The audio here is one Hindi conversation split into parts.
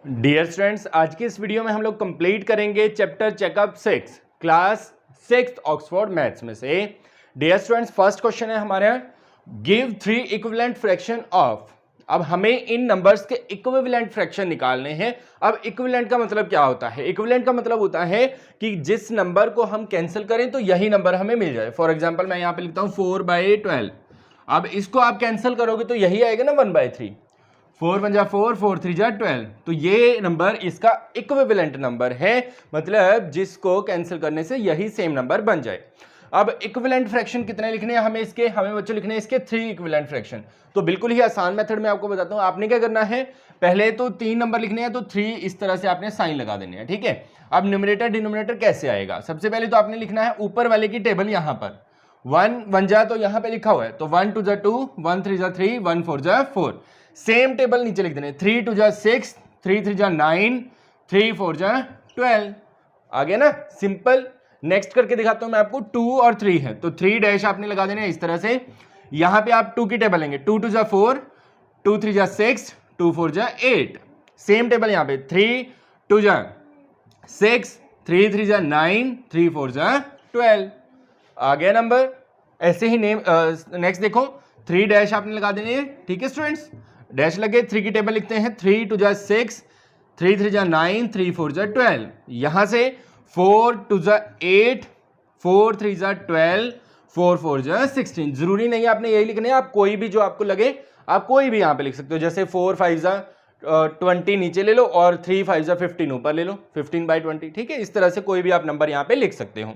डियर स्टूडेंट्स, आज की इस वीडियो में हम लोग कंप्लीट करेंगे chapter checkup 6 class 6 Oxford maths में से। डियर स्टूडेंट्स, फर्स्ट क्वेश्चन है हमारे गिव 3 इक्विवेलेंट फ्रैक्शन ऑफ। अब हमें इन नंबर्स के इक्विवेलेंट फ्रैक्शन निकालने हैं। अब इक्विवेलेंट का मतलब क्या होता है? इक्विवेलेंट का मतलब होता है कि जिस नंबर को हम कैंसिल करें तो यही नंबर हमें मिल जाए। फॉर एग्जाम्पल मैं यहाँ पे लिखता हूँ 4/12। अब इसको आप कैंसिल करोगे तो यही आएगा ना 1/3। 4 1 जा 4, 4 3 जा 12। तो ये नंबर इसका इक्विवेलेंट नंबर है, मतलब जिसको कैंसिल करने से यही सेम नंबर बन जाए। अब इक्विवेलेंट फ्रैक्शन कितने लिखने हैं हमें बच्चों लिखने हैं इसके 3 इक्विवेलेंट फ्रैक्शन। तो बिल्कुल ही आसान मेथड में आपको बताता हूं। आपने क्या करना है, पहले तो 3 नंबर लिखने हैं तो 3 इस तरह से आपने साइन लगा देने हैं, ठीक है। अब न्यूमरेटर डिनोमिनेटर कैसे आएगा? सबसे पहले तो आपने लिखना है ऊपर वाले की टेबल यहां पर 1 1 जा तो यहां पे लिखा हुआ है, तो 1 2 जा 2, 1 3 जा 3, 1 4 जा 4। सेम टेबल नीचे लिख देने, 3 2 जा 6, 3 3 जा 9, 3 4 जा 12। आ गया ना, सिंपल। नेक्स्ट करके दिखाता हूं मैं आपको। 2 और 3 है तो 3 डैश आपने लगा देना इस तरह से। यहां पे आप 2 की टेबल लेंगे, 2 2 जा 4, 2 3 जा 6, 2 4 जा 8। सेम टेबल यहां पे 3 2 जा 6, 3 3 जा 9, 3 4 जा 12। आ गया नंबर। ऐसे ही नेक्स्ट देखो, 3 डैश आपने लगा देने हैं, ठीक है स्टूडेंट्स। डैश लगे, 3 की टेबल लिखते हैं, 3 2 जा 6, 3 3 जा 9, 3 4 जा 12। यहां से 4 2 जा 8, 4 3 जा 12, 4 4 जा 16। जरूरी नहीं है आपने यही लिखने, आप कोई भी जो आपको लगे आप कोई भी यहां पे लिख सकते हो। जैसे 4 5 जा 20 नीचे ले लो और 3 5 जा 15 ऊपर ले लो, 15/20, ठीक है। इस तरह से कोई भी आप नंबर यहां पे लिख सकते हो।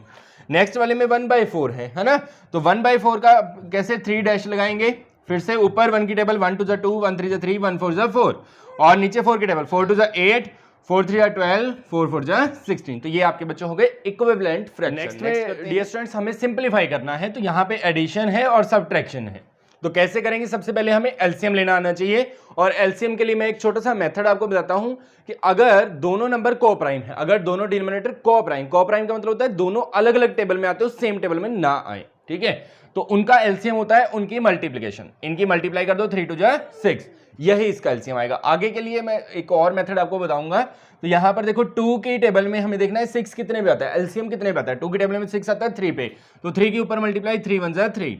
नेक्स्ट वाले में 1/4 है ना, तो 1/4 का कैसे 3 डैश लगाएंगे? फिर से ऊपर 1 की टेबल 1 2 जा 2, 1 3 जा 3, 1 4 जा 4, और नीचे 4 की टेबल 4 2 जा 8, 4 3 जा 12, 4 4 जा 16। तो ये आपके बच्चों हो गए इक्विवेलेंट फ्रैक्शन। नेक्स्ट में डियर स्टूडेंट्स हमें सिंपलीफाई करना है, तो यहाँ पे एडिशन है और सब्ट्रैक्शन है। तो कैसे करेंगे? सबसे पहले हमें एलसीएम लेना आना चाहिए, और एलसीएम के लिए मैं एक छोटा सा मेथड आपको बताता हूं कि अगर दोनों नंबर को प्राइम है, अगर दोनों डिनोमिनेटर को प्राइम का मतलब होता है दोनों अलग अलग टेबल में आते हो, सेम टेबल में ना आए, ठीक है। तो उनका एलसीएम होता है उनकी मल्टीप्लीकेशन। इनकी मल्टीप्लाई कर दो, 3 2 जा 6, यही इसका एलसीएम आएगा। आगे के लिए मैं एक और मेथड आपको बताऊंगा। तो यहां पर देखो 2 की टेबल में हमें देखना है 6 कितने पे आता है, एलसीएम कितने पे आता है। 2 की टेबल में 6 आता है 3 पे, तो 3 के ऊपर मल्टीप्लाई, 3 1 जा 3,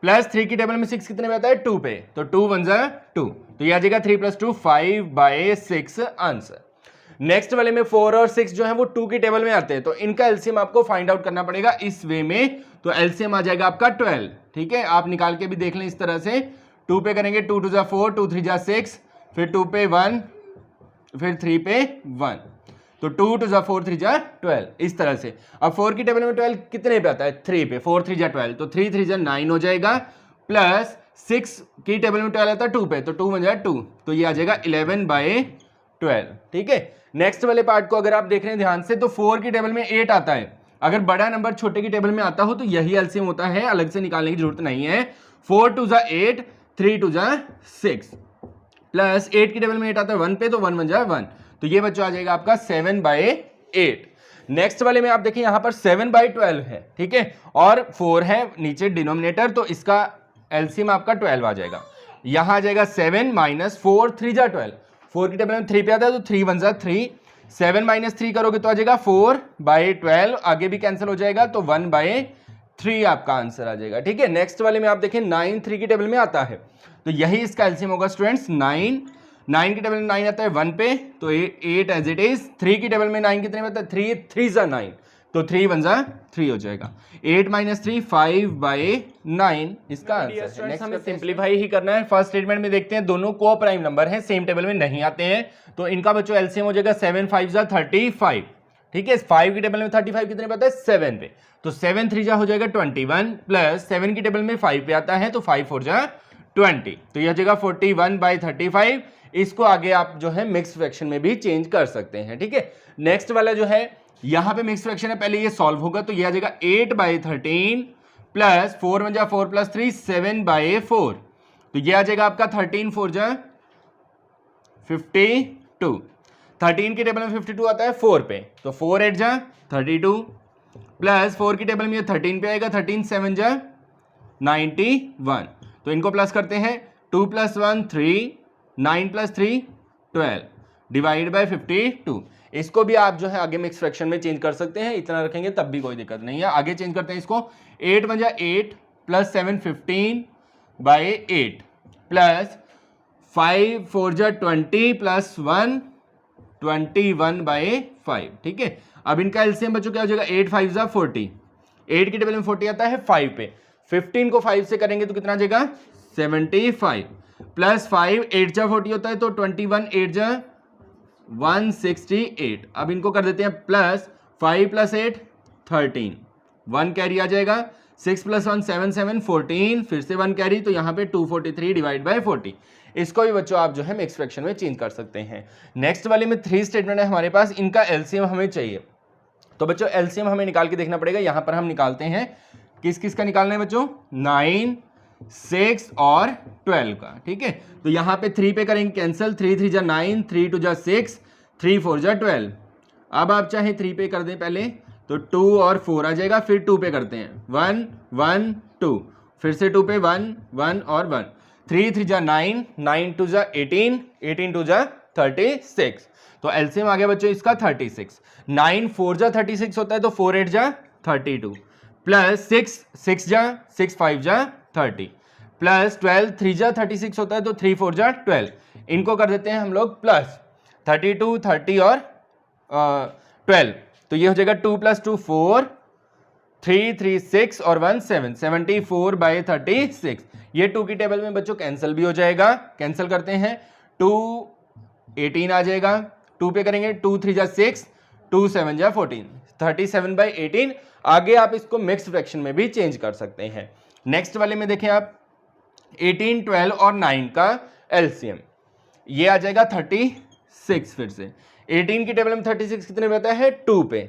प्लस 3 की टेबल में 6 कितने पे आता है 2 पे, तो 2 1 जा 2, तो ये आ जाएगा 3 + 2 5/6 आंसर। नेक्स्ट वाले में 4 और 6 जो है वो 2 की टेबल में आते हैं, तो इनका एलसीएम आपको फाइंड आउट करना पड़ेगा इस वे में। तो एलसीएम आ जाएगा आपका 12, ठीक है। आप निकाल के भी देख लें इस तरह से। 2 पे करेंगे 2 2 जा 4, 2 3 जा 6, फिर 2 पे 1, फिर 3 पे 1, तो 2 2 जा 4, 3 जा 12, इस तरह से। अब 4 की टेबल में 12 कितने पे आता है 3 पे, 4 3 जा 12, तो 3 3 जा 9 हो जाएगा, प्लस 6 की टेबल में 12 आता है 2 पे, तो 2 1 जा 2, तो ये आ जाएगा 11/12, ठीक है। नेक्स्ट वाले पार्ट को अगर आप देख रहे हैं ध्यान से, तो 4 की टेबल में 8 आता है। अगर बड़ा नंबर छोटे की टेबल में आता हो तो यही एलसीएम होता है, अलग से निकालने की जरूरत नहीं है। 4 2 जा 8, 3 2 जा 6, प्लस 8 की टेबल में 8 आता है 1 पे, तो 1 1 जा 1, तो ये बच्चों आ जाएगा आपका 7/8। नेक्स्ट वाले में आप देखिए यहां पर 7/12 है, ठीक है, और 4 है नीचे डिनोमिनेटर, तो इसका एलसीएम आपका 12 आ जाएगा। यहां आ जाएगा 7 - 4 3 जा 12, 4 की टेबल में 3 पे आता है, तो 3 1 जा 3, 7 - 3 करोगे तो आ जाएगा 4/12, आगे भी कैंसिल हो जाएगा, तो 1/3 आपका आंसर आ जाएगा, ठीक है। नेक्स्ट वाले में आप देखें 9 3 की टेबल में आता है, तो यही इसका एलसीएम होगा स्टूडेंट्स 9 की टेबल में 9 आता है 1 पे, तो 8 एज इट इज। 3 की टेबल में 9 कितने में आता है 3 3 जा 9, तो 3 1 जा 3 हो जाएगा। 8 - 3 5/9 इसका आंसर है। नेक्स्ट हमें सिंपलीफाई ही करना है। फर्स्ट स्टेटमेंट में देखते हैं दोनों को प्राइम नंबर हैं, सेम टेबल में नहीं आते हैं, तो इनका बच्चों एलसीएम हो जाएगा 7 5 जा 35, ठीक है। 5 की टेबल में 35 कितने पे आता है 7 पे, तो 7 3 जा हो जाएगा 21, प्लस 7 की टेबल में 5 पे आता है, तो 5 4 जा 20, तो यह जगह 41/35। इसको आगे आप जो है मिक्स फ्रैक्शन में भी चेंज कर सकते हैं, ठीक है। नेक्स्ट वाला जो है यहां पे मिक्स फ्रैक्शन है, पहले ये सॉल्व होगा, तो ये आ जाएगा 8/13, प्लस 4 1 जा 4 + 3 7/4, तो ये आ जाएगा आपका 13 4 जा 52। 13 की टेबल में 52 आता है 4 पे, तो 4 8 जा 32, प्लस 4 की टेबल में ये 13 पे आएगा, 13 7 जा 91, तो इनको प्लस करते हैं, 2 + 1 3, 9 + 3 12, डिवाइड बाय 52। इसको भी आप जो है आगे मिक्स फ्रैक्शन में चेंज कर सकते हैं, इतना रखेंगे तब भी कोई दिक्कत नहीं है। आगे चेंज करते हैं इसको, 8 × 8 plus 7 15 by 8 plus 5 4 20 plus 1 21 by 5। ठीक है, अब इनका एलसीएम बच्चों क्या हो जाएगा, 8 5 40, 8 की टेबल में 40 आता है 5 पे, 15 को 5 से करेंगे तो कितना आ जाएगा 75 प्लस 5 8 जा 40 होता है तो 21 8 जा 168। अब इनको कर देते हैं प्लस 5 + 8 13, 1 कैरी आ जाएगा, 6 + 1 7 7 14, फिर से 1 कैरी, तो यहाँ पे 243 डिवाइड बाय 40। इसको भी बच्चों आप जो है मिक्स फ्रैक्शन में चेंज कर सकते हैं। नेक्स्ट वाले में 3 स्टेटमेंट है हमारे पास, इनका एलसीएम हमें चाहिए। तो बच्चों एलसीएम हमें निकाल के देखना पड़ेगा। यहाँ पर हम निकालते हैं, किस किस का निकालना है बच्चों, 9 6 और 12 का। ठीक है, तो यहाँ पे 3 पे करेंगे कैंसिल, 3 3 जा 9, 3 2 जा 6, 3 4 जा 12। अब आप चाहे 3 पे कर दें पहले तो 2 और 4 आ जाएगा, फिर 2 पे करते हैं 1 1 2, फिर से 2 पे 1 1 और 1, 3 3 जा 9, 9 2 जा 18, 18 2 जा 36। तो एलसीएम आ गया बच्चों इसका 36। 9 4 जा 36 होता है तो 4 8 जा 32 प्लस 6 6 जा 6 5 जा 30 प्लस 12 3 जा 36 होता है तो 3 4 जा 12। इनको कर देते हैं हम लोग प्लस 32 30 और 12, तो ये हो जाएगा 2 + 2 4, 3 3 6 और 1 7, 74 बाय 36। ये 2 की टेबल में बच्चों कैंसिल भी हो जाएगा, कैंसिल करते हैं, 2 18 आ जाएगा, 2 पे करेंगे 2 3 जा 6, 2 7 जा 14, 37 बाय 18। आगे आप इसको मिक्स फ्रैक्शन में भी चेंज कर सकते हैं। नेक्स्ट वाले में देखें आप, 18 12 और 9 का एलसीएम ये आ जाएगा 36। फिर से 18 की टेबल में 36 कितने रहता है 2 पे,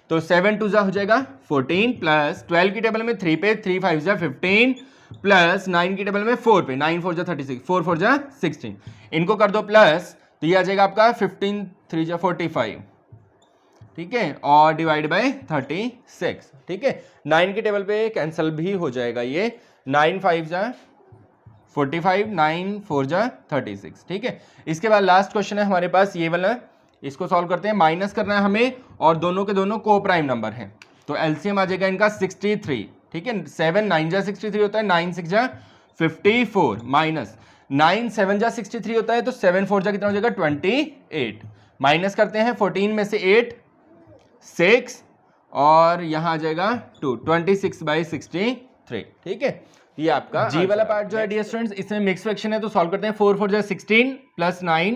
तो 7 2 जा हो जाएगा 14 प्लस 12 की टेबल में 3 पे, 3 5 जा 15 प्लस 9 की टेबल में 4 पे, 9 4 जा 36, 4 4 जा 16। इनको कर दो प्लस, तो ये आ जाएगा आपका 15 3 जा 45। ठीक है, और डिवाइड बाय 36। ठीक है, 9 की टेबल पे कैंसिल भी हो जाएगा, ये 9 5 जा 45, 9 4 जा 36। ठीक है, इसके बाद लास्ट क्वेश्चन है हमारे पास ये वाला, इसको सॉल्व करते हैं। माइनस करना है हमें और दोनों के दोनों को प्राइम नंबर हैं, तो एलसीएम आ जाएगा इनका 63। ठीक है, 7 9 जा 63 होता है, 9 6 जा 54 माइनस 9 7 जा 63 होता है तो 7 4 जा कितना हो जाएगा 28। माइनस करते हैं 14 में से 8 6 और यहाँ आ जाएगा 2, 26 बाई 63। ठीक है, ये आपका जी वाला पार्ट जो है डियर स्टूडेंट्स, इसमें मिक्स फ्रैक्शन है तो सॉल्व करते हैं। 4 4 जा 16 प्लस 9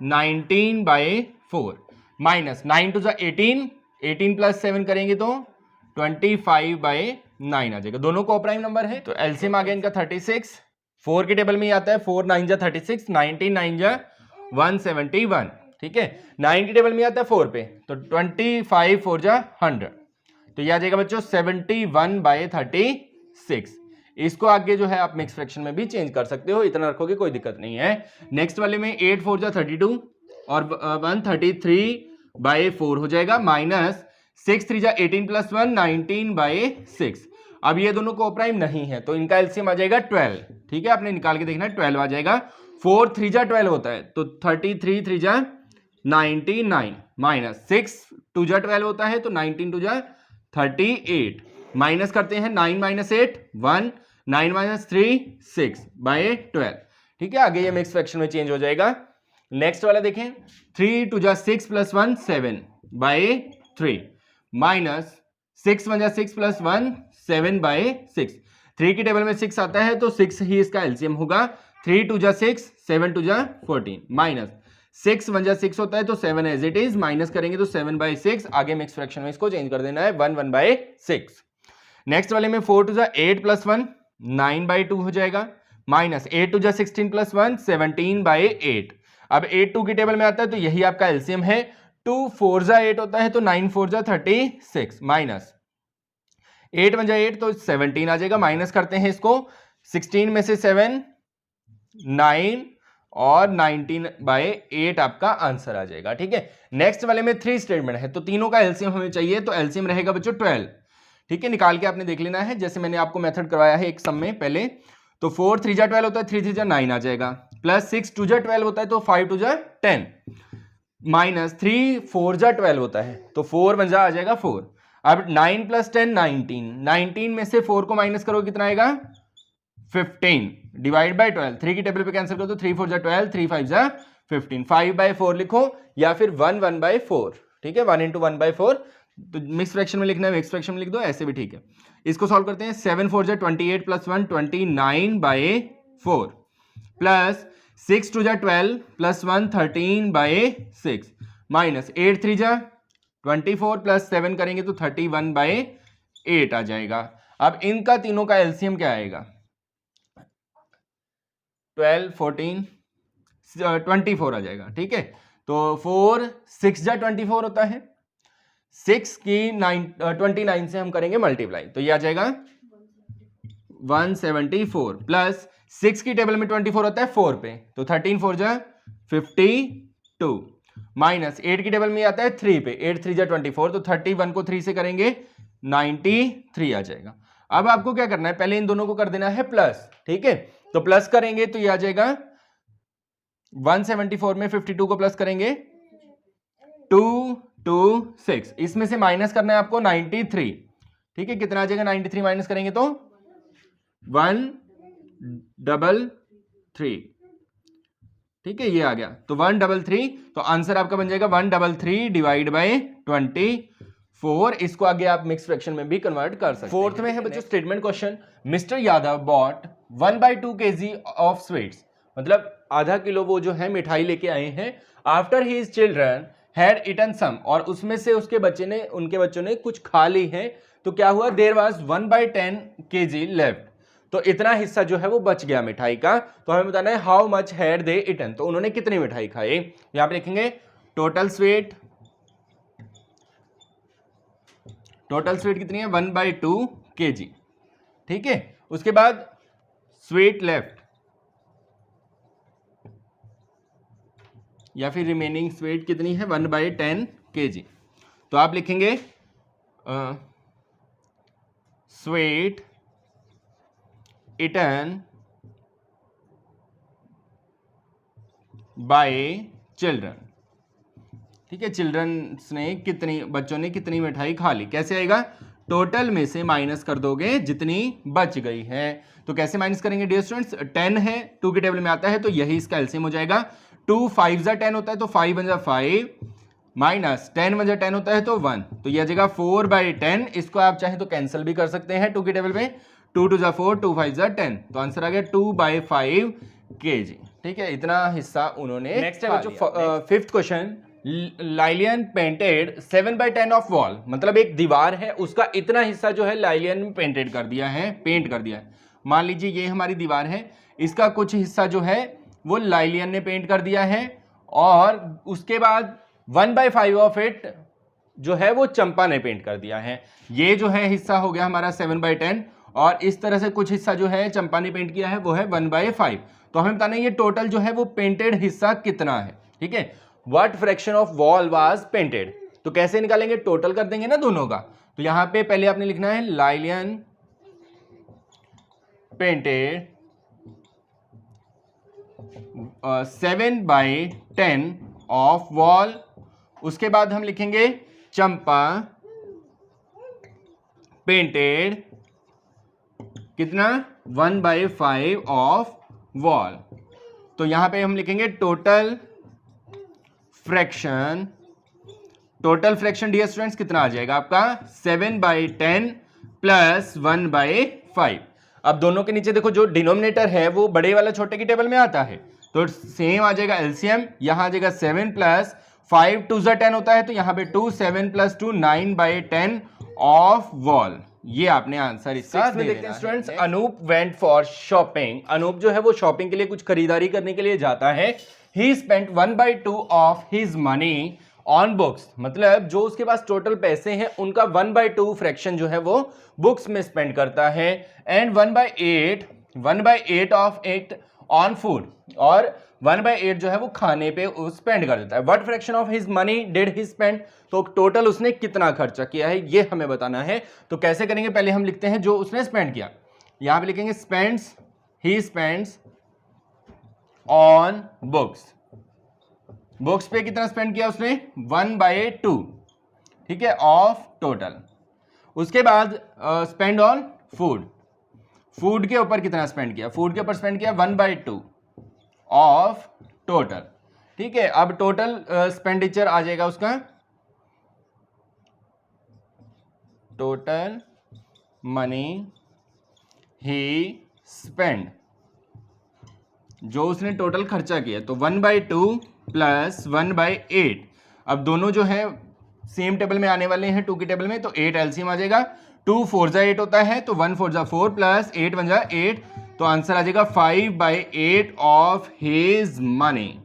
19 बाई 4 माइनस 9 2 जा 18, 18 प्लस 7 करेंगे तो 25 बाई 9 आ जाएगा। दोनों को प्राइम नंबर है तो एलसीएम आ गया इनका 36। 4 की टेबल में आता है 4 9 जा 36, 19 9 जा 171। ठीक है, 9 की टेबल में आता है 4 पे, तो 25 4 जा 100, तो यह आ जाएगा बच्चों 71 बाई 36। इसको आगे जो है आप मिक्स फ्रैक्शन में भी चेंज कर सकते हो, इतना रखोगे कोई दिक्कत नहीं है। नेक्स्ट वाले में 8 4 जा 32 और 133 बाई 4 हो जाएगा, माइनस 6 3 जा 18 प्लस 1 19 बाई 6। अब ये दोनों को प्राइम नहीं है तो इनका एलसीएम आ जाएगा 12। ठीक है, आपने निकाल के देखना है 12 आ जाएगा। 4 3 जा 12 होता है तो 33 3 जा 99 माइनस 6 2 जा 12 होता है तो 19 2 जा 38। माइनस करते हैं 9 माइनस 8 1, 9 माइनस 3 6 बाई 12। ठीक है, आगे ये मिक्स फ्रैक्शन में चेंज हो जाएगा। नेक्स्ट वाला देखें, 3 2 जा 6 प्लस 1 7 बाई 3 माइनस 6 1 जा 6 प्लस 1 7 बाई 6। 3 की टेबल में 6 आता है तो 6 ही इसका एलसीएम होगा। 3 2 जा 6 7 2 जा 14 माइनस 6 1 जा 6 होता है तो 7 एज इट इज, माइनस करेंगे तो 7 बाई 6। आगे मिक्स फ्रैक्शन में इसको चेंज कर देना है 1 1 बाई 6। नेक्स्ट वाले में 4 2 जा 8 प्लस 1 9 बाई 2 हो जाएगा, माइनस 8 2 जा 16 प्लस 1 17 बाई 8। अब 8 2 की टेबल में आता है तो यही आपका एलसीएम है। 2 4 जा 8 होता है तो 9 4 जा 36 माइनस 8 1 जा 8 तो 17 आ जाएगा। माइनस करते हैं इसको, 16 में से 7 9 और 19 बाई 8 आपका आंसर आ जाएगा। ठीक है, नेक्स्ट वाले में 3 स्टेटमेंट है तो तीनों का एलसीएम हमें चाहिए, तो एलसीएम रहेगा बच्चों 12। ठीक है, निकाल के आपने देख लेना है, जैसे मैंने आपको मेथड करवाया है एक सम में पहले। तो 4 3 जा 12 होता है, 3 3 जा 9 आ जाएगा, प्लस 6 2 जा 12 होता है तो 5 2 जा 10 माइनस 3 4 जा 12 होता है तो 4 1 जा आ जाएगा 4। अब 9 प्लस 10 19, 19 में से 4 को माइनस करो कितना आएगा 15 डिवाइड बाय 12, 3 की टेबल पे कैंसिल करो तो 3 4 जा 12, 3 5 जा 15, 5/4 लिखो या फिर 1 1/4, ठीक है 1 into 1/4, तो मिक्स फ्रैक्शन में लिखना है मिक्स फ्रैक्शन में लिख दो, ऐसे भी ठीक है। इसको सॉल्व करते हैं, 7 4 जा 28 प्लस 1 29/4 प्लस 6 2 जा 12 प्लस 1 13/6 माइनस 8 3 जा 24 प्लस 7 करेंगे तो 31/8 आ जाएगा। अब इनका तीनों का एलसीएम क्या आएगा 12 14 24 आ जाएगा, ठीक है। तो 4 6 जा 24 होता है, 6 की 29 से हम करेंगे मल्टीप्लाई तो ये आ जाएगा 174 प्लस 6 की टेबल में 24 होता है 4 पे तो 13 4 जा 52 माइनस 8 की टेबल में आता है 3 पे, 8 3 जा 24 तो 31 को 3 से करेंगे 93 आ जाएगा। अब आपको क्या करना है, पहले इन दोनों को कर देना है प्लस, ठीक है। तो प्लस करेंगे तो ये आ जाएगा 174 में 52 को प्लस करेंगे 226, इसमें से माइनस करना है आपको 93, ठीक है। कितना आ जाएगा 93 माइनस करेंगे तो 133, ठीक है ये आ गया तो 133, तो आंसर आपका बन जाएगा 133 डिवाइड बाय 24। इसको आगे आप मिक्स फ्रैक्शन में भी कन्वर्ट कर सकते हैं। फोर्थ में है बच्चों statement question, Mister Yadav bought 1/2 kg of sweets, मतलब आधा किलो वो जो है मिठाई लेके आए हैं। After his children had eaten some, और उसमें से उनके बच्चों ने कुछ खा ली है, तो क्या हुआ देयर वाज 1/10 kg लेफ्ट, तो इतना हिस्सा जो है वो बच गया मिठाई का। तो हमें बताना है how much had they eaten, तो उन्होंने कितनी मिठाई खाई। यहां पे लिखेंगे टोटल स्वीट कितनी है 1/2 kg, ठीक है। उसके बाद स्वीट लेफ्ट या फिर रिमेनिंग स्वीट कितनी है 1/10 kg, तो आप लिखेंगे स्वीट इटन बाय चिल्ड्रन, ठीक है। चिल्ड्रंस ने बच्चों ने कितनी मिठाई खा ली, कैसे आएगा टोटल में से माइनस कर दोगे जितनी बच गई है। तो कैसे माइनस करेंगे डियर स्टूडेंट्स, 10 है 2 के टेबल में आता है तो यही इसका एलसीएम हो जाएगा। 2 5 जा 10 होता है तो 5 1 जा 5 माइनस 10 1 जा 10 होता है तो 1, तो यह आ जाएगा 4/10। इसको आप चाहे तो कैंसिल भी कर सकते हैं 2 के टेबल में, 2 2 जा 4 2 5 जा 10, तो आंसर आ गया 2/5 kg, ठीक है। इतना हिस्सा उन्होंने। नेक्स्ट है बच्चों fifth question, Lillian painted 7/10 of wall, मतलब एक दीवार है उसका इतना हिस्सा जो है लाइलियन में पेंट कर दिया है। मान लीजिए ये हमारी दीवार है, इसका कुछ हिस्सा जो है वो लाइलियन ने पेंट कर दिया है, और उसके बाद 1/5 ऑफ इट जो है वो चंपा ने पेंट कर दिया है। ये जो है हिस्सा हो गया हमारा 7/10, और इस तरह से कुछ हिस्सा जो है चंपा ने पेंट किया है वो है 1/5। तो हमें बताना है ये टोटल जो है वो पेंटेड हिस्सा कितना है, ठीक है। What fraction of wall was painted, तो कैसे निकालेंगे, टोटल कर देंगे ना दोनों का। तो यहां पे पहले आपने लिखना है लाइलियन पेंटेड 7/10 ऑफ वॉल, उसके बाद हम लिखेंगे चंपा पेंटेड कितना 1/5 ऑफ वॉल। तो यहां पे हम लिखेंगे टोटल फ्रैक्शन डियर स्टूडेंट्स कितना आ जाएगा आपका 7/10 प्लस 1/5। अब दोनों के नीचे देखो जो डिनोमिनेटर है वो बड़े वाला छोटे की टेबल में आता है, तो सेम आ जाएगा एलसीएम, यहां आ जाएगा 7 प्लस 5 2 जा 10 होता है, तो यहां पे 2 7 प्लस 2 9/10 ऑफ वॉल। ये आपने आंसर इसका दे देखते हैं students. Anoop went for shopping, Anoop जो है वो शॉपिंग के लिए कुछ खरीदारी करने के लिए जाता है। ही spent 1/2 of his money on books, मतलब जो उसके पास टोटल पैसे हैं उनका 1/2 फ्रैक्शन जो है वो बुक्स में स्पेंड करता है, and 1/8 of it on food, और 1/8 जो है वो खाने पे स्पेंड कर देता है। What fraction of his money did he spend, तो टोटल उसने कितना खर्चा किया है ये हमें बताना है। तो कैसे करेंगे, पहले हम लिखते हैं जो उसने स्पेंड किया, यहां पे लिखेंगे spends, he spends on books, books पे कितना स्पेंड किया उसने 1/2, ठीक है, ऑफ टोटल। उसके बाद स्पेंड ऑन फूड, फूड के ऊपर कितना स्पेंड किया, फूड के ऊपर स्पेंड किया 1/2 ऑफ टोटल, ठीक है। अब टोटल एक्सपेंडिचर आ जाएगा उसका, टोटल मनी ही स्पेंड, जो उसने टोटल खर्चा किया, तो 1/2 प्लस 1/8। अब दोनों जो है सेम टेबल में आने वाले हैं, 2 की टेबल में, तो 8 एलसीएम आ जाएगा। 2 4 जा 8 होता है, तो 1 4 जा 4 प्लस 8 1 जा 8, तो आंसर आ जाएगा 5/8 ऑफ हिज मनी,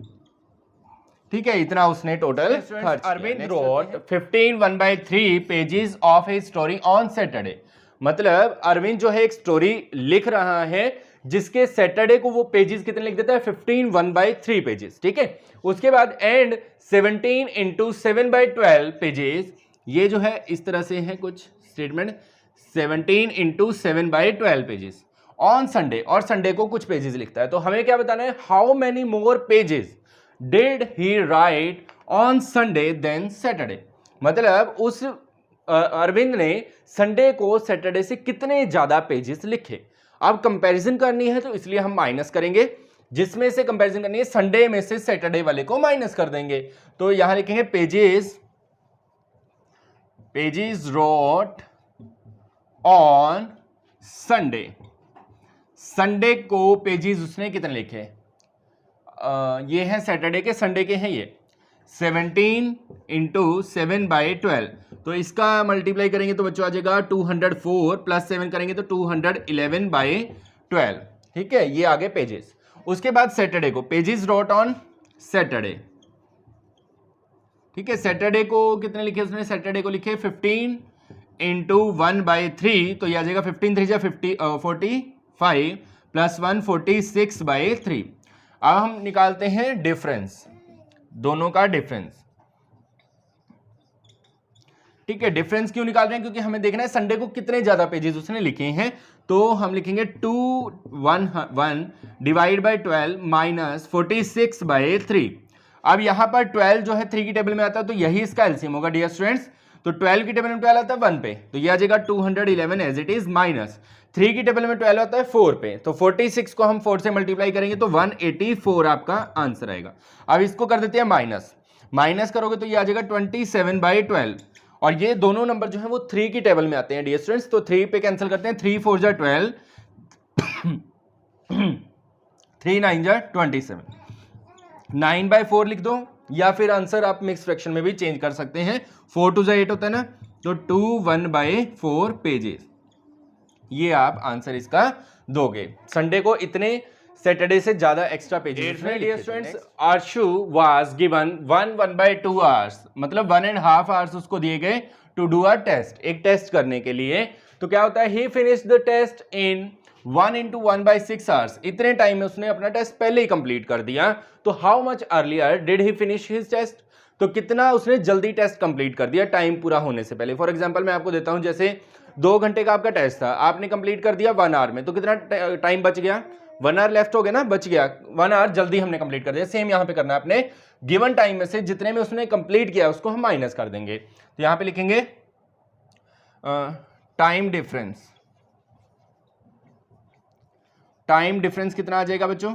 ठीक है। इतना उसने टोटल खर्च। Arvind wrote 15 1/3 pages of his story on Saturday, मतलब अरविंद जो है एक स्टोरी लिख रहा है जिसके सैटरडे को वो पेजेस कितने लिख देता है 15 1/3 पेजेस, ठीक है। उसके बाद एंड 17 इंटू 7/12 पेजेस, ये जो है इस तरह से है कुछ statement, 17 into 7/12 pages on Sunday, और संडे को कुछ पेजेस लिखता है। तो हमें क्या बताना है, how many more pages did he write on Sunday than Saturday, मतलब उस अरविंद ने संडे को सैटरडे से कितने ज्यादा पेजेस लिखे। अब कंपैरिजन करनी है तो इसलिए हम माइनस करेंगे, जिसमें से कंपैरिजन करनी है संडे में से सैटरडे वाले को माइनस कर देंगे। तो यहां लिखेंगे pages road on Sunday, Sunday को पेजेस उसने कितने लिखे, ये हैं सैटरडे के, संडे के हैं ये 17 इंटू 7/12, तो इसका मल्टीप्लाई करेंगे तो बच्चों आ जाएगा 204 प्लस 7 करेंगे तो 211/12, ठीक है। ये आगे पेजेस। उसके बाद सैटरडे को पेजेस रोट ऑन सैटरडे, ठीक है। सैटरडे को कितने लिखे उसने, सैटरडे को लिखे 15 इंटू 1/3, तो ये आ जाएगा 15 3 जा 45 प्लस 1 46/3। अब हम निकालते हैं डिफरेंस, दोनों का डिफरेंस, ठीक है। डिफरेंस क्यों निकाल रहे हैं, क्योंकि हमें देखना है संडे को कितने ज्यादा पेजेस उसने लिखे हैं। तो हम लिखेंगे 211 डिवाइड बाई 12 माइनस 46/3। अब यहां पर 12 जो है 3 की टेबल में आता है, तो यही इसका एलसीएम होगा डियर स्टूडेंट्स। तो 12 की टेबल में 12 आता है 1 पे, तो यह आ जाएगा 211 एज इट इज, माइनस 3 की टेबल में 12 आता है 4 पे, तो 46 को हम 4 से मल्टीप्लाई करेंगे तो 184 आपका आंसर आएगा। अब इसको कर देते हैं माइनस, माइनस करोगे तो ये आ जाएगा 27/12, और ये दोनों नंबर जो है वो 3 की टेबल में आते हैं डियर स्टूडेंट्स। तो 3 पे कैंसिल करते हैं, 3 4 जा 12 3 9 जा 27, 9/4 लिख दो, या फिर आंसर आप मिक्स फ्रैक्शन में भी चेंज कर सकते हैं, 4 2 जा 8 होता है ना, तो 21/4 पेजेस, ये आप आंसर इसका दोगे। संडे को इतने, सैटरडे से ज्यादा extra pages. Dear students, Ashu was given 1/2 hours, मतलब 1.5 आवर्स उसको दिए गए टू डू अ टेस्ट, एक टेस्ट करने के लिए। तो क्या होता है, he finished the test in 1 × 1/6 hours, इतने टाइम में उसने अपना टेस्ट पहले ही कंप्लीट कर दिया। तो how much earlier did he finish his test, तो कितना उसने जल्दी टेस्ट कंप्लीट कर दिया टाइम पूरा होने से पहले। फॉर एग्जांपल मैं आपको देता हूं, जैसे 2 घंटे का आपका टेस्ट था, आपने कंप्लीट कर दिया 1 आवर में, तो कितना टाइम बच गया, 1 आवर लेफ्ट हो गया ना, बच गया 1 आवर, जल्दी हमने कंप्लीट कर दिया। सेम यहां पे करना है, अपने गिवन टाइम में से जितने में उसने कंप्लीट किया उसको हम माइनस कर देंगे। तो यहां पे लिखेंगे टाइम डिफरेंस, टाइम डिफरेंस कितना आ जाएगा बच्चों,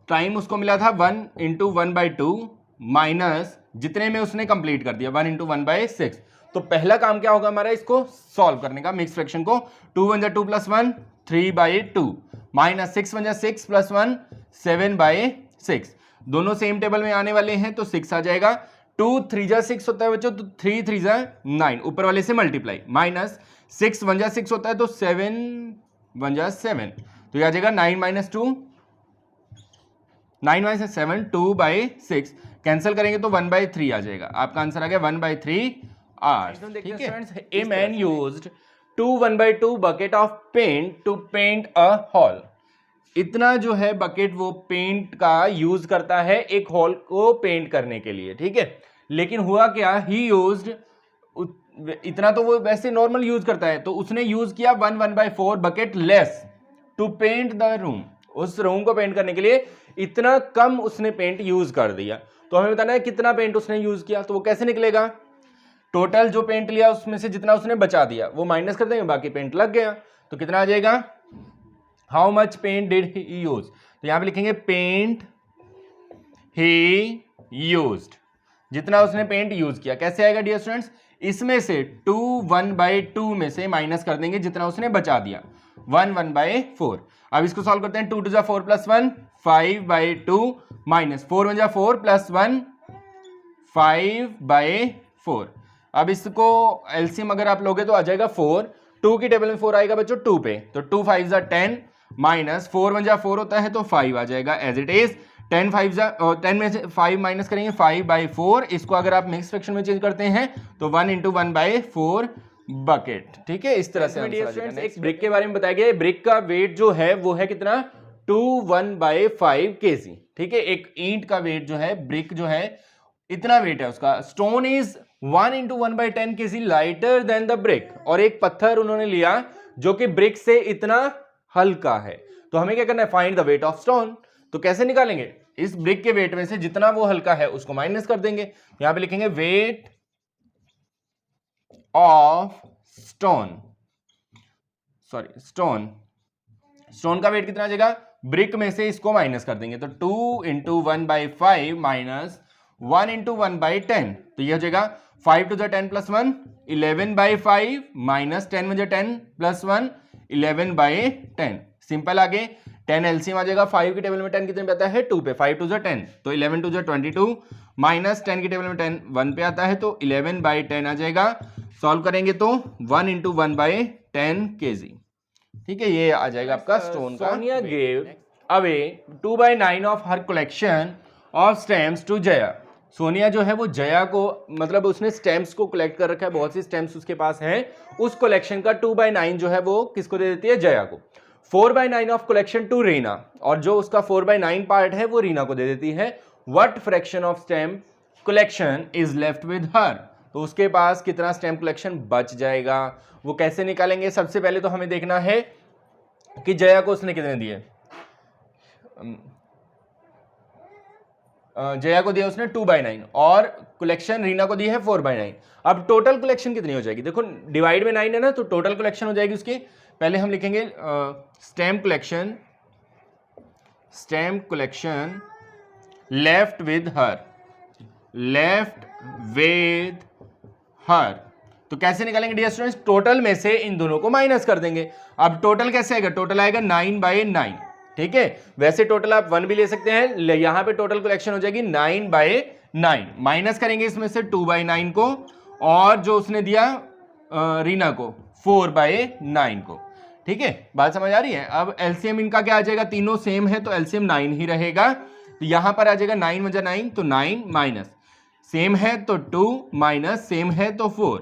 टाइम उसको मिला था 1 × 1/2 माइनस जितने में उसने कंप्लीट कर दिया 1 × 1/6। तो पहला काम क्या होगा हमारा, इसको सॉल्व करने का, मिक्स फ्रैक्शन को, 2 1 जा 2 + 1 3/2 माइनस 6 1 जा 6 + 1 7/6, दोनों सेम टेबल में आने वाले हैं तो 6 आ जाएगा। 2 3 जा 6 होता है बच्चों, तो 3 3 जा 9, ऊपर वाले से मल्टीप्लाई, माइनस 6 1 जा 6 होता है, तो 7 1 जा 7, तो यह आ जाएगा 9 - 2 9 - 7 2/6, कैंसिल करेंगे तो 1/3 आ जाएगा, आपका आंसर आ गया 1/3 आवर्स। ठीक है, a man used 2 1/2 bucket of paint to paint a hall, इतना जो है बकेट वो पेंट का यूज करता है एक हॉल को पेंट करने के लिए, ठीक है। लेकिन हुआ क्या, ही यूज्ड, इतना तो वो वैसे नॉर्मल यूज करता है, तो उसने यूज किया 1/4 bucket less to paint the room, उस रूम को पेंट करने के लिए इतना कम उसने पेंट यूज कर दिया। तो हमें बताना है कितना पेंट उसने यूज किया। तो वो कैसे निकलेगा, टोटल जो पेंट लिया उसमें से जितना उसने बचा दिया वो माइनस कर देंगे, बाकी पेंट लग गया। तो कितना आ जाएगा, how much paint did he use. तो यहां पे लिखेंगे पेंट ही यूज्ड, जितना उसने पेंट यूज किया। कैसे आएगा डियर स्टूडेंट्स, इसमें से 2 1/2 में से माइनस कर देंगे जितना उसने बचा दिया, 1 1/4। अब इसको सॉल्व करते हैं, 2 2 जा 4 + 1 5/2 माइनस 4 1 जा 4 + 1 5/4। अब इसको एलसीएम अगर आप लोगे तो आ जाएगा 4, 2 की टेबल में 4 आएगा बच्चों 2 पे, तो 2 5 जा 10 माइनस 4 1 जा 4 होता है तो 5 आ जाएगा एज इट इज। 10 5 जा 10 में से 5 माइनस करेंगे 5/4। इसको अगर आप मिक्स फ्रैक्शन में चेंज करते हैं तो 1 × 1/4 बकेट। ठीक है, इस तरह से एक ब्रिक के बारे में बताया गया है। ब्रिक का वेट जो है वो है कितना, 21/5 kg। ठीक है, एक ईंट का वेट जो है, ब्रिक जो है इतना वेट है उसका। Stone is 1 × 1/10 kg lighter than the brick. और एक पत्थर उन्होंने लिया जो कि ब्रिक से इतना हल्का है। तो हमें क्या करना है, find the weight of stone. तो कैसे निकालेंगे, इस ब्रिक के वेट में से जितना वो हल्का है उसको माइनस कर देंगे। यहां पे लिखेंगे weight of stone, sorry stone, stone का वेट कितना आ जाएगा, ब्रिक में से इसको माइनस कर देंगे। तो 2 × 1/5 माइनस 1 × 1/10, तो ये हो जाएगा 5 2 10 + 1 11/5 माइनस 10 1 10 + 1 11/10। सिंपल, आगे 10 एलसीएम आ जाएगा। 5 की टेबल में 10 कितने पे आता है, 2 पे, 5 2 10, तो 11 2 22 माइनस 10 की टेबल में 10 1 पे आता है तो 11/10 आ जाएगा। सॉल्व करेंगे तो 1 × 1/10 kg। ठीक है, ये आ जाएगा आपका स्टोन का। Sonia gave away 2/9 of her collection of stamps to Jaya. Sonia जो है वो जया को, मतलब उसने स्टैम्प्स को कलेक्ट कर रखा है, बहुत सी स्टैम्प्स उसके पास हैं। उस कलेक्शन का 2/9 जो है वो किसको दे देती है, जया को। 4/9 ऑफ कलेक्शन टू रीना, और जो उसका 4/9 पार्ट है वो रीना को दे देती है। What fraction of stamp collection is left with her. तो उसके पास कितना स्टैम्प कलेक्शन बच जाएगा, वो कैसे निकालेंगे। सबसे पहले तो हमें देखना है कि जया को उसने कितने दिए। जया को दिया उसने 2/9 और कलेक्शन रीना को दी है 4/9। अब टोटल कलेक्शन कितनी हो जाएगी, देखो डिवाइड में 9 है ना, तो टोटल कलेक्शन हो जाएगी उसकी। पहले हम लिखेंगे stamp collection left with her. तो कैसे निकालेंगे डियर स्टूडेंट्स, टोटल में से इन दोनों को माइनस कर देंगे। अब टोटल कैसे आएगा, टोटल आएगा 9/9। ठीक है, वैसे टोटल आप 1 भी ले सकते हैं, यहां पे टोटल कलेक्शन हो जाएगी 9/9। माइनस करेंगे इसमें से 2/9 को, और जो उसने दिया रीना को 4/9 को। ठीक है, बात समझ आ रही है। अब एलसीएम इनका क्या आ जाएगा, तीनों सेम है तो एलसीएम 9 ही रहेगा। तो यहां पर आ जाएगा 9 × 9 तो 9 माइनस सेम है तो 2 माइनस सेम है तो 4,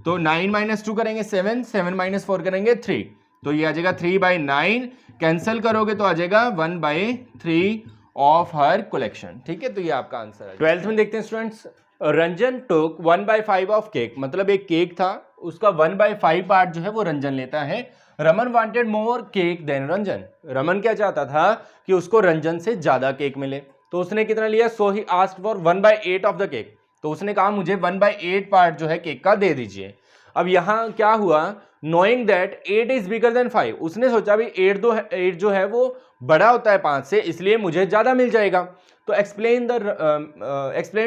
तो 9 - 2 करेंगे 7, 7 - 4 करेंगे 3, तो ये आ जाएगा 3/9। कैंसिल करोगे तो आ जाएगा 1/3 ऑफ हर कलेक्शन। ठीक है, तो ये आपका आंसर है। 12th में देखते हैं students, Ranjan took 1/5 of cake, मतलब एक केक था उसका 1/5 पार्ट जो है वो रंजन लेता है। Raman wanted more cake than Ranjan. Raman क्या चाहता था कि उसको रंजन से ज्यादा केक मिले, तो उसने कितना लिया, so he asked for 1/8 of the cake. तो उसने कहा मुझे 1/8 पार्ट जो है केक का दे दीजिए। अब यहां क्या हुआ, knowing that 8 is bigger than 5, उसने सोचा भी 8 जो है वो बड़ा होता है 5 से, इसलिए मुझे ज्यादा मिल जाएगा। तो explain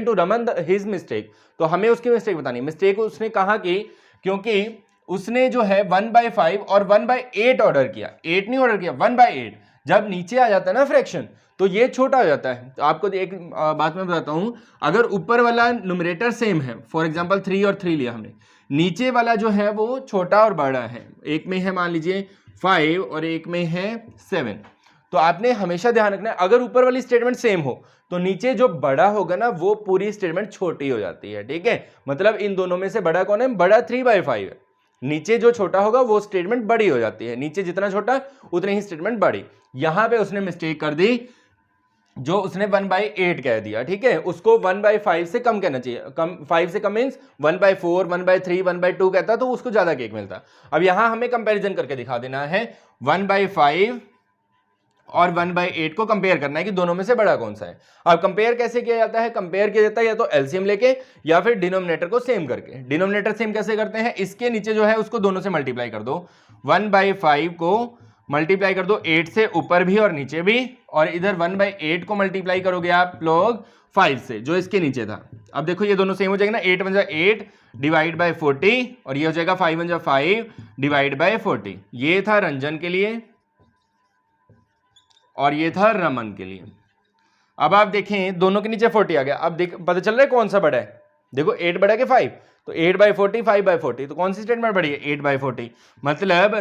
to Raman his mistake, तो हमें उसकी मिस्टेक बतानी। मिस्टेक उसने कहा कि क्योंकि उसने जो है 1/5 और 1/8 ऑर्डर किया, 8 नहीं ऑर्डर किया, 1/8। जब नीचे आ जाता है ना फ्रैक्शन तो ये छोटा हो जाता है। तो आपको एक बात मैं बताता हूं, अगर ऊपर वाला न्यूमरेटर सेम है, फॉर एग्जांपल 3 और 3 लिया हमने, नीचे वाला जो है वो छोटा और बड़ा है, एक में है मान लीजिए 5 और एक में है 7, तो आपने हमेशा ध्यान रखना है अगर ऊपर वाली स्टेटमेंट सेम हो तो नीचे जो बड़ा होगा ना वो पूरी स्टेटमेंट छोटी हो जाती है। ठीक है, मतलब इन दोनों में से बड़ा कौन है, बड़ा 3/5 है, नीचे जो छोटा होगा वो स्टेटमेंट बड़ी हो जाती है, नीचे जितना छोटा उतनी ही स्टेटमेंट बड़ी। यहां पे उसने मिस्टेक कर दी, जो उसने 1/8 कह दिया। ठीक है, उसको 1/5 से कम कहना चाहिए, कम 5 से कम मीन्स 1/4, 1/3, 1/2 कहता तो उसको ज्यादा केक मिलता। अब यहां हमें कंपैरिजन करके दिखा देना है 1/5 और 1/8 को कंपेयर करना है कि दोनों में से बड़ा कौन सा है। अब कंपेयर कैसे किया जाता है? कंपेयर किया जाता है या तो एलसीएम लेके या फिर डिनोमिनेटर को सेम करके। डिनोमिनेटर सेम कैसे करते हैं? इसके नीचे जो है उसको दोनों से मल्टीप्लाई कर दो, 1/5 को मल्टीप्लाई कर दो 8 से ऊपर भी और नीचे भी, और इधर 1/8 को मल्टीप्लाई करोगे आप लोग 5 से जो इसके नीचे था। अब देखो ये दोनों सेम हो जाएगा ना, 8 × 8 डिवाइड बाय 40 और ये हो जाएगा 5 × 5 डिवाइड बाय 40। ये था रंजन के लिए और ये था रमन के लिए। अब आप देखें दोनों के नीचे 40 आ गया। अब देख पता चल रहा है कौन सा बड़ा है? देखो 8 बड़ा के 5, तो 8/40 5/40, तो कौन सी स्टेटमेंट बड़ी है? 8/40। मतलब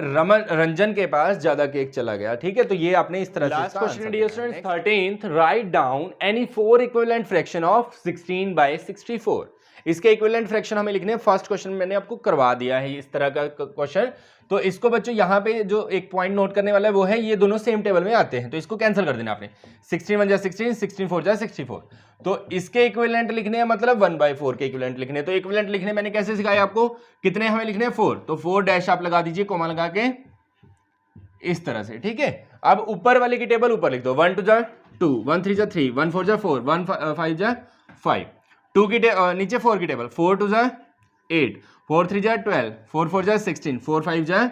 रंजन के पास ज्यादा केक चला गया। ठीक है, तो ये आपने इस तरह से। Last question dear students, 13th, write down any 4 equivalent fraction of 16/64। इसके इक्विवेलेंट फ्रैक्शन हमें लिखने हैं। फर्स्ट क्वेश्चन मैंने आपको करवा दिया है इस तरह का क्वेश्चन। तो इसको बच्चों यहाँ पे जो एक पॉइंट नोट करने वाला है वो है ये दोनों सेम टेबल में आते हैं, तो इसको कैंसिल कर देना आपने। 16 1 जा 16, 16 4 जा 64। तो इसके इक्विवेलेंट लिखने हैं, मतलब 1/4 के इक्विवेलेंट लिखने। तो इक्विवेलेंट लिखने मैंने कैसे सिखाया आपको? कितने हमें लिखने हैं? 4। तो 4 डैश आप लगा दीजिए कोमा लगा के इस तरह से। ठीक है, अब ऊपर वाले की टेबल ऊपर लिख दो। 1 2 जा 2, 1 3 जा 3, 1 4 जा 4, 1 5 जा 5। 2 की नीचे 4 की टेबल, 4 2 जा 8, 4 3 जा 12, 4 4 जा 16, 4 5 जा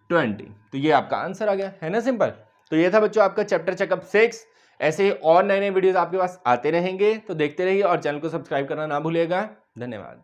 20। तो ये आपका आंसर आ गया, है ना सिंपल। तो ये था बच्चों आपका चैप्टर चेकअप 6। ऐसे ही और नए नए वीडियोस आपके पास आते रहेंगे, तो देखते रहिए और चैनल को सब्सक्राइब करना ना भूलिएगा। धन्यवाद।